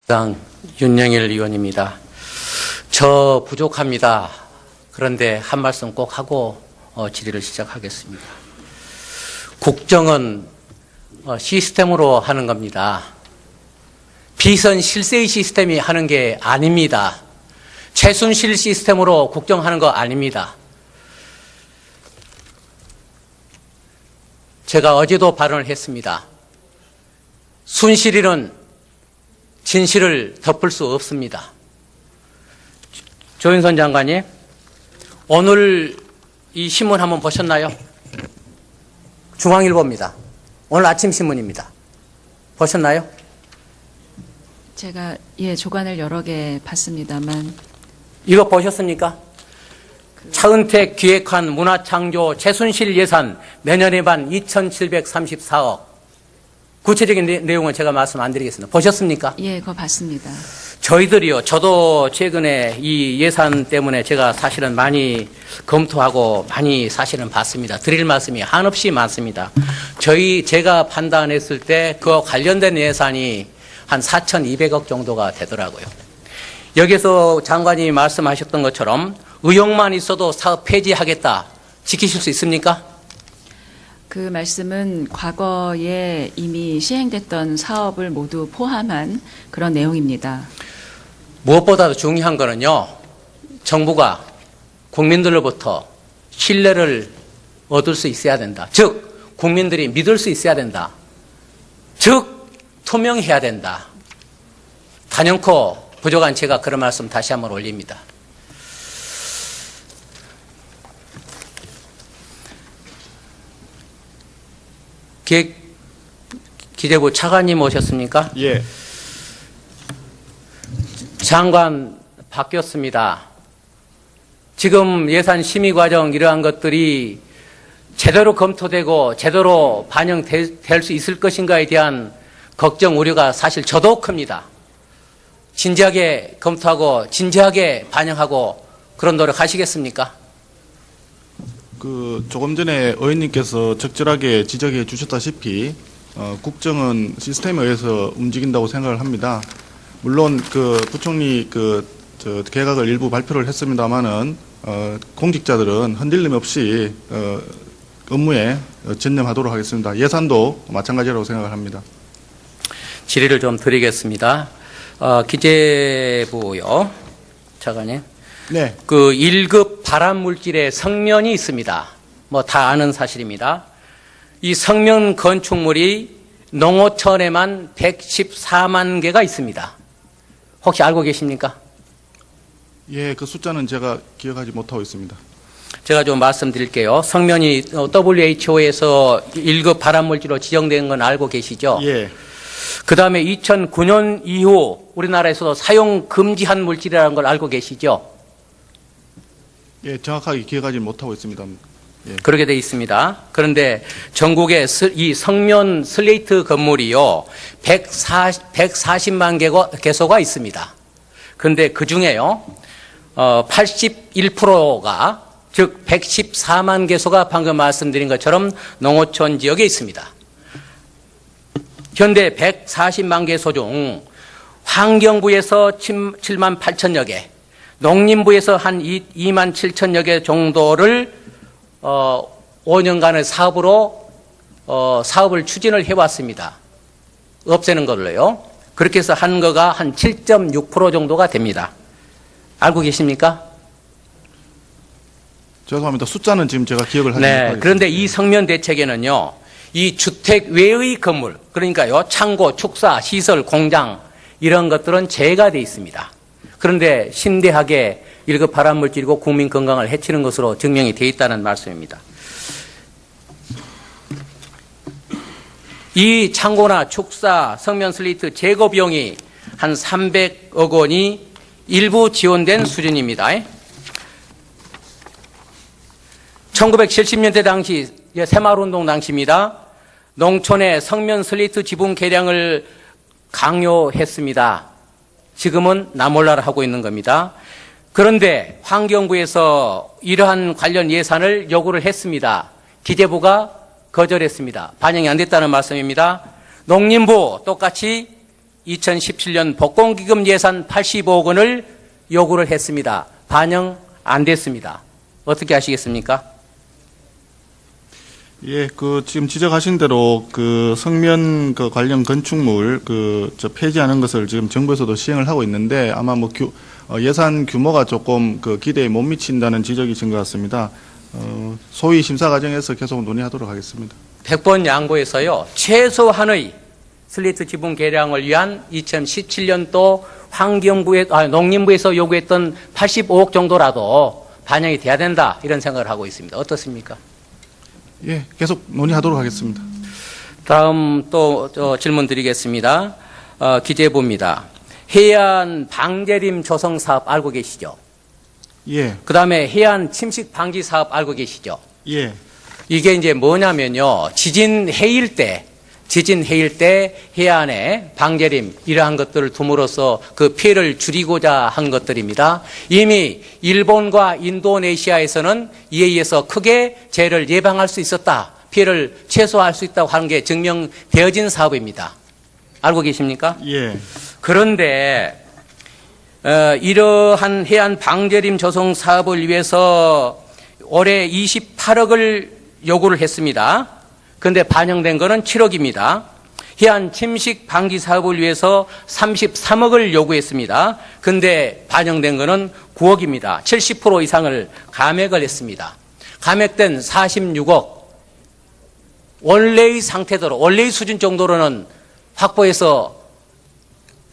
당 윤영일 의원입니다. 저 부족합니다. 그런데 한 말씀 꼭 하고 질의를 시작하겠습니다. 국정은 시스템으로 하는 겁니다. 비선 실세의 시스템이 하는 게 아닙니다. 최순실 시스템으로 국정하는 거 아닙니다. 제가 어제도 발언을 했습니다. 순실이는 진실을 덮을 수 없습니다. 조윤선 장관님, 오늘 이 신문 한번 보셨나요? 중앙일보입니다. 오늘 아침 신문입니다. 보셨나요? 제가 조간을 여러 개 봤습니다만. 이거 보셨습니까? 차은택 기획한 문화창조 최순실 예산 내년에 반 2,734억. 구체적인 내용은 제가 말씀 안 드리겠습니다. 보셨습니까? 예, 그거 봤습니다. 저희들이요, 저도 최근에 이 예산 때문에 제가 사실은 많이 검토하고 많이 사실은 봤습니다. 드릴 말씀이 한없이 많습니다. 제가 판단했을 때 그 관련된 예산이 한 4,200억 정도가 되더라고요. 여기서 장관이 말씀하셨던 것처럼 의혹만 있어도 사업 폐지하겠다. 지키실 수 있습니까? 그 말씀은 과거에 이미 시행됐던 사업을 모두 포함한 그런 내용입니다. 무엇보다도 중요한 거는요, 정부가 국민들로부터 신뢰를 얻을 수 있어야 된다. 즉, 국민들이 믿을 수 있어야 된다. 즉, 투명해야 된다. 단연코 부족한 제가 그런 말씀 다시 한번 올립니다. 기재부 차관님 오셨습니까? 예. 장관 바뀌었습니다. 지금 예산 심의 과정 이러한 것들이 제대로 검토되고 제대로 반영될 수 있을 것인가에 대한 걱정, 우려가 사실 저도 큽니다. 진지하게 검토하고 진지하게 반영하고 그런 노력 하시겠습니까? 조금 전에 의원님께서 적절하게 지적해 주셨다시피 국정은 시스템에 의해서 움직인다고 생각을 합니다. 물론 부총리 개각을 일부 발표를 했습니다만은 공직자들은 흔들림 없이 업무에 전념하도록 하겠습니다. 예산도 마찬가지라고 생각을 합니다. 질의를 좀 드리겠습니다. 기재부요, 차관님. 네. 1급 발암물질의 성면이 있습니다. 뭐 다 아는 사실입니다. 이 성면 건축물이 농어촌에만 114만 개가 있습니다. 혹시 알고 계십니까? 예, 그 숫자는 제가 기억하지 못하고 있습니다. 제가 좀 말씀드릴게요. 성면이 WHO에서 1급 발암물질로 지정된 건 알고 계시죠? 예. 그 다음에 2009년 이후 우리나라에서도 사용 금지한 물질이라는 걸 알고 계시죠? 예, 정확하게 기억하지 못하고 있습니다. 예. 그렇게 돼 있습니다. 그런데 전국에 이 성면 슬레이트 건물이요, 140만 개소가 있습니다. 그런데 그 중에요, 81%가, 즉 114만 개소가 방금 말씀드린 것처럼 농어촌 지역에 있습니다. 현재 140만 개소 중 환경부에서 7만 8천여 개, 농림부에서 한 2만 7천여 개 정도를 5년간의 사업을 추진을 해왔습니다. 없애는 걸로요. 그렇게 해서 한 거가 한 7.6% 정도가 됩니다. 알고 계십니까? 죄송합니다. 숫자는 지금 제가 기억을 하지 네. 못하겠습니다. 그런데 이 성면 대책에는요, 이 주택 외의 건물, 그러니까요, 창고, 축사, 시설, 공장 이런 것들은 제외가 돼 있습니다. 그런데 심대하게 1급 발암물질이고 국민 건강을 해치는 것으로 증명이 돼 있다는 말씀입니다. 이 창고나 축사, 성면 슬레이트 제거 비용이 한 300억 원이 일부 지원된 수준입니다. 1970년대 당시, 새마을운동 당시입니다. 농촌의 성면 슬레이트 지붕 개량을 강요했습니다. 지금은 나몰라라 하고 있는 겁니다. 그런데 환경부에서 이러한 관련 예산을 요구를 했습니다. 기재부가 거절했습니다. 반영이 안 됐다는 말씀입니다. 농림부 똑같이 2017년 복권기금 예산 85억 원을 요구를 했습니다. 반영 안 됐습니다. 어떻게 하시겠습니까? 예, 지금 지적하신 대로 성면 관련 건축물 폐지하는 것을 지금 정부에서도 시행을 하고 있는데 아마 예산 규모가 조금 기대에 못 미친다는 지적이신 것 같습니다. 소위 심사 과정에서 계속 논의하도록 하겠습니다. 100번 양보해서요, 최소한의 슬레이트 지분 개량을 위한 2017년도 농림부에서 요구했던 85억 정도라도 반영이 돼야 된다, 이런 생각을 하고 있습니다. 어떻습니까? 예, 계속 논의하도록 하겠습니다. 다음 또 질문 드리겠습니다. 기재부입니다. 해안 방제림 조성 사업 알고 계시죠? 예, 그 다음에 해안 침식 방지 사업 알고 계시죠? 예, 이게 이제 뭐냐면요, 지진 해일 때 해안에 방제림 이러한 것들을 둠으로써 그 피해를 줄이고자 한 것들입니다. 이미 일본과 인도네시아에서는 이에 의해서 크게 재해를 예방할 수 있었다, 피해를 최소화할 수 있다고 하는 게 증명되어진 사업입니다. 알고 계십니까? 예. 그런데 이러한 해안 방제림 조성 사업을 위해서 올해 28억을 요구를 했습니다. 그런데 반영된 것은 7억입니다. 해안 침식 방지 사업을 위해서 33억을 요구했습니다. 그런데 반영된 것은 9억입니다. 70% 이상을 감액을 했습니다. 감액된 46억, 원래의 상태대로, 원래의 수준 정도로는 확보해서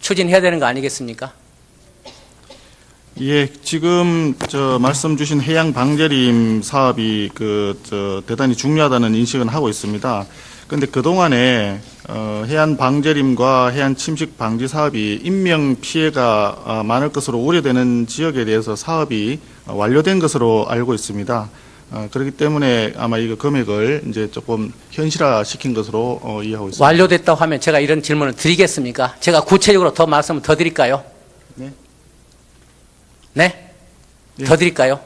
추진해야 되는 거 아니겠습니까? 예, 지금 말씀 주신 해양 방제림 사업이 대단히 중요하다는 인식은 하고 있습니다. 그런데 그동안에 해안 방제림과 해안 침식 방지 사업이 인명 피해가 많을 것으로 우려되는 지역에 대해서 사업이 완료된 것으로 알고 있습니다. 그렇기 때문에 아마 이거 금액을 이제 조금 현실화시킨 것으로 이해하고 있습니다. 완료됐다고 하면 제가 이런 질문을 드리겠습니까? 제가 구체적으로 더 말씀을 더 드릴까요? 네. 네? 예. 더 드릴까요?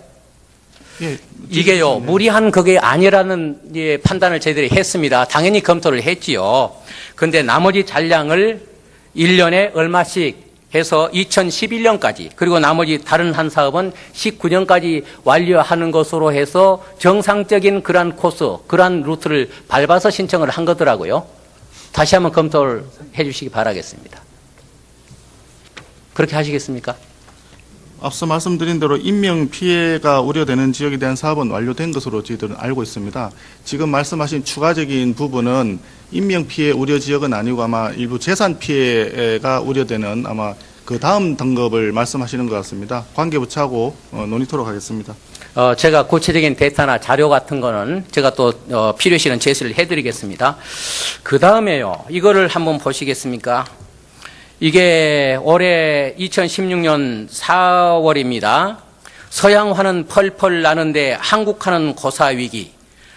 예, 이게요, 무리한 그게 아니라는 판단을 저희들이 했습니다. 당연히 검토를 했지요. 그런데 나머지 잔량을 1년에 얼마씩 해서 2011년까지, 그리고 나머지 다른 한 사업은 19년까지 완료하는 것으로 해서 정상적인 그러한 코스, 그러한 루트를 밟아서 신청을 한 거더라고요. 다시 한번 검토를 해 주시기 바라겠습니다. 그렇게 하시겠습니까? 앞서 말씀드린 대로 인명 피해가 우려되는 지역에 대한 사업은 완료된 것으로 저희들은 알고 있습니다. 지금 말씀하신 추가적인 부분은 인명 피해 우려 지역은 아니고 아마 일부 재산 피해가 우려되는 아마 그 다음 등급을 말씀하시는 것 같습니다. 관계부처하고 논의토록 하겠습니다. 제가 구체적인 데이터나 자료 같은 거는 제가 또 필요시는 제시를 해드리겠습니다. 그 다음에요, 이거를 한번 보시겠습니까? 이게 올해 2016년 4월입니다. 서양화는 펄펄 나는데 한국화는 고사위기,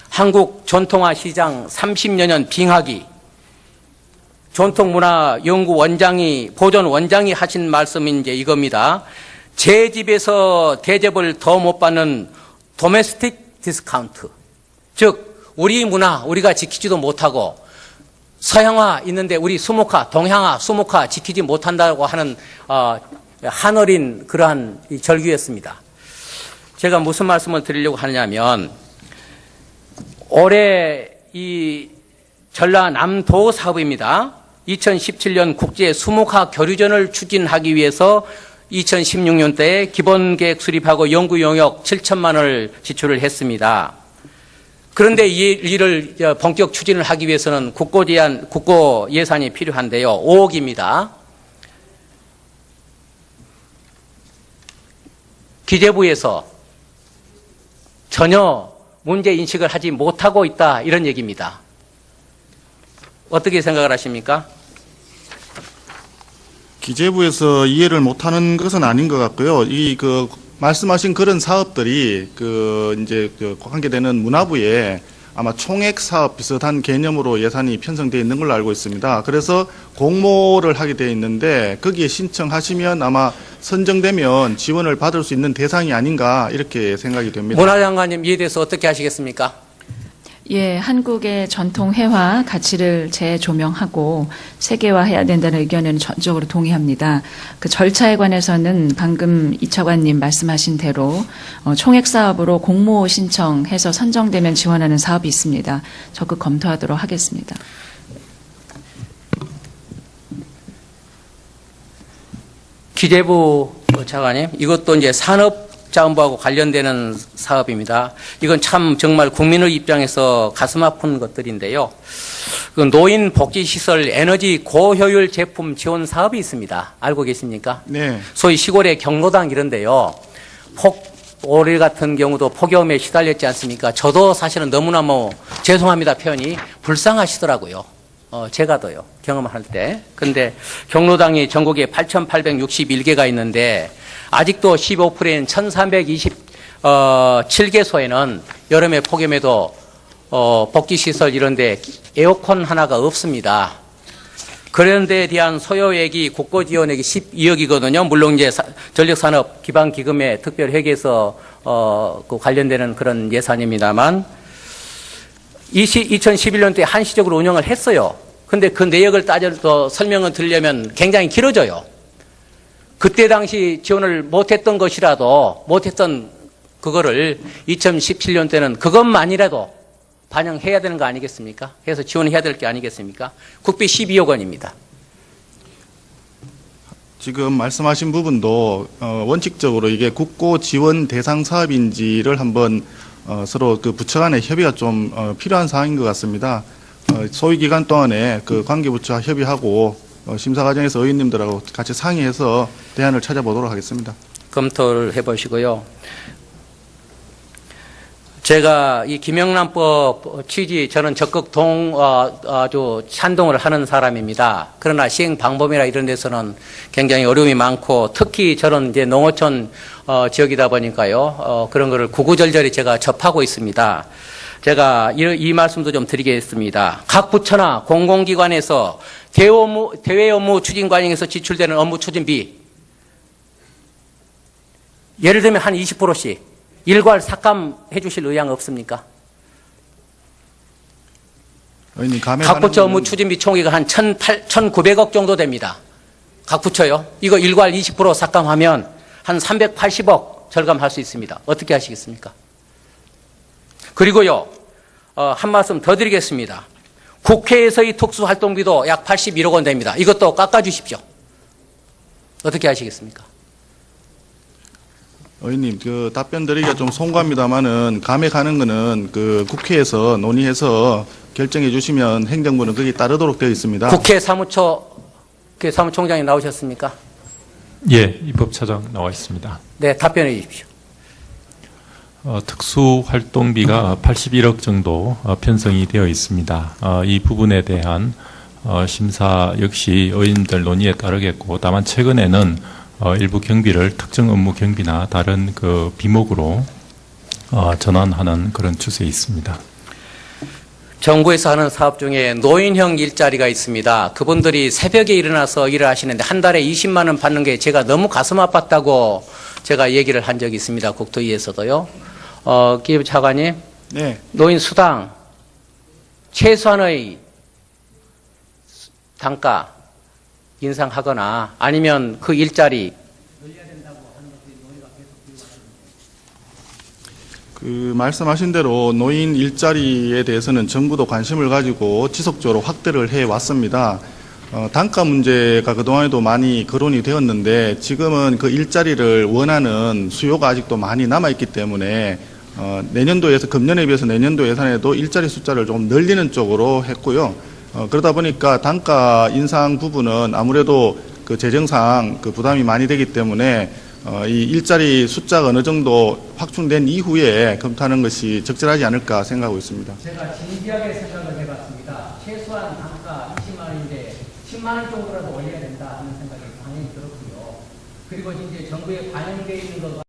한국 전통화 시장 30여 년 빙하기, 전통문화연구원장이, 보존 원장이 하신 말씀이 이제 이겁니다. 제 집에서 대접을 더 못 받는 도메스틱 디스카운트. 즉, 우리 문화, 우리가 지키지도 못하고, 서양화 있는데 우리 수목화, 동양화, 수목화 지키지 못한다고 하는 한어린 그러한 절규였습니다. 제가 무슨 말씀을 드리려고 하냐면, 올해 이 전라남도 사업입니다. 2017년 국제 수목화 교류전을 추진하기 위해서 2016년도에 기본계획 수립하고 연구 용역 7천만 원을 지출을 했습니다. 그런데 이 일을 본격 추진을 하기 위해서는 국고 예산이 필요한데요. 5억입니다. 기재부에서 전혀 문제 인식을 하지 못하고 있다, 이런 얘기입니다. 어떻게 생각을 하십니까? 기재부에서 이해를 못하는 것은 아닌 것 같고요. 말씀하신 그런 사업들이 이제 관계되는 문화부에 아마 총액 사업 비슷한 개념으로 예산이 편성되어 있는 걸로 알고 있습니다. 그래서 공모를 하게 되어 있는데 거기에 신청하시면 아마 선정되면 지원을 받을 수 있는 대상이 아닌가, 이렇게 생각이 됩니다. 문화장관님, 이에 대해서 어떻게 하시겠습니까? 예, 한국의 전통 회화 가치를 재조명하고 세계화해야 된다는 의견에는 전적으로 동의합니다. 그 절차에 관해서는 방금 이 차관님 말씀하신 대로 총액 사업으로 공모 신청해서 선정되면 지원하는 사업이 있습니다. 적극 검토하도록 하겠습니다. 기재부 차관님, 이것도 이제 산업자원부하고 관련되는 사업입니다. 이건 참 정말 국민의 입장에서 가슴 아픈 것들인데요. 그 노인 복지시설 에너지 고효율 제품 지원 사업이 있습니다. 알고 계십니까? 네. 소위 시골의 경로당 이런데요. 올해 같은 경우도 폭염에 시달렸지 않습니까? 저도 사실은 너무나 죄송합니다 표현이 불쌍하시더라고요. 제가도요, 경험할 때. 근데 경로당이 전국에 8,861개가 있는데, 아직도 15%인 1,327개소에는 여름에 폭염에도, 복지시설 이런데 에어컨 하나가 없습니다. 그런 데에 대한 소요액이 국고지원액이 12억이거든요. 물론 이제 전력산업 기반기금에 특별회계에서, 그 관련되는 그런 예산입니다만, 2011년도에 한시적으로 운영을 했어요. 근데 그 내역을 따져서 설명을 드리려면 굉장히 길어져요. 그때 당시 지원을 못했던 것이라도, 못했던 그거를 2017년 때는 그것만이라도 반영해야 되는 거 아니겠습니까? 해서 지원해야 될 게 아니겠습니까? 국비 12억 원입니다. 지금 말씀하신 부분도 원칙적으로 이게 국고 지원 대상 사업인지를 한번 서로 그 부처 간의 협의가 좀 필요한 사항인 것 같습니다. 소위 기간 동안에 그 관계부처와 협의하고 심사 과정에서 의원님들하고 같이 상의해서 대안을 찾아보도록 하겠습니다. 검토를 해보시고요. 제가 이 김영란법 취지 저는 적극 아주 찬동을 하는 사람입니다. 그러나 시행 방법이나 이런 데서는 굉장히 어려움이 많고 특히 저는 이제 농어촌 지역이다 보니까요. 그런 거를 구구절절히 제가 접하고 있습니다. 제가 이 말씀도 좀 드리겠습니다. 각 부처나 공공기관에서 대외 업무 추진 과정에서 지출되는 업무 추진비 예를 들면 한 20%씩 일괄 삭감해 주실 의향 없습니까? 의원님, 각 부처 업무 추진비 총액이 한 1,900억 정도 됩니다. 각 부처요. 이거 일괄 20% 삭감하면 한 380억 절감할 수 있습니다. 어떻게 하시겠습니까? 그리고요, 한 말씀 더 드리겠습니다. 국회에서의 특수활동비도 약 81억 원 됩니다. 이것도 깎아주십시오. 어떻게 하시겠습니까? 의원님, 그 답변 드리기가 좀 송구합니다만은 감액하는 거는 그 국회에서 논의해서 결정해 주시면 행정부는 거기에 따르도록 되어 있습니다. 국회 사무총장이 나오셨습니까? 예, 입법차장 나와 있습니다. 네, 답변해 주십시오. 특수활동비가 81억 정도 편성이 되어 있습니다. 이 부분에 대한 심사 역시 의원님들 논의에 따르겠고, 다만 최근에는 일부 경비를 특정 업무 경비나 다른 그 비목으로 전환하는 그런 추세에 있습니다. 정부에서 하는 사업 중에 노인형 일자리가 있습니다. 그분들이 새벽에 일어나서 일을 하시는데 한 달에 20만 원 받는 게 제가 너무 가슴 아팠다고 제가 얘기를 한 적이 있습니다. 국토위에서도요. 기재부 차관님, 네. 노인 수당 최소한의 단가 인상하거나 아니면 그 일자리 그 말씀하신 대로 노인 일자리에 대해서는 정부도 관심을 가지고 지속적으로 확대를 해 왔습니다. 단가 문제가 그동안에도 많이 거론이 되었는데 지금은 그 일자리를 원하는 수요가 아직도 많이 남아있기 때문에 내년도에서 금년에 비해서 내년도 예산에도 일자리 숫자를 좀 늘리는 쪽으로 했고요. 그러다 보니까 단가 인상 부분은 아무래도 그 재정상 그 부담이 많이 되기 때문에 이 일자리 숫자가 어느 정도 확충된 이후에 검토하는 것이 적절하지 않을까 생각하고 있습니다. 제가 진지하게 생각을 해봤습니다. 최소한 단가 20만 원인데 10만 원 정도라도 올려야 된다 하는 생각이 당연히 들었고요. 그리고 이제 정부에 반영되어 있는 것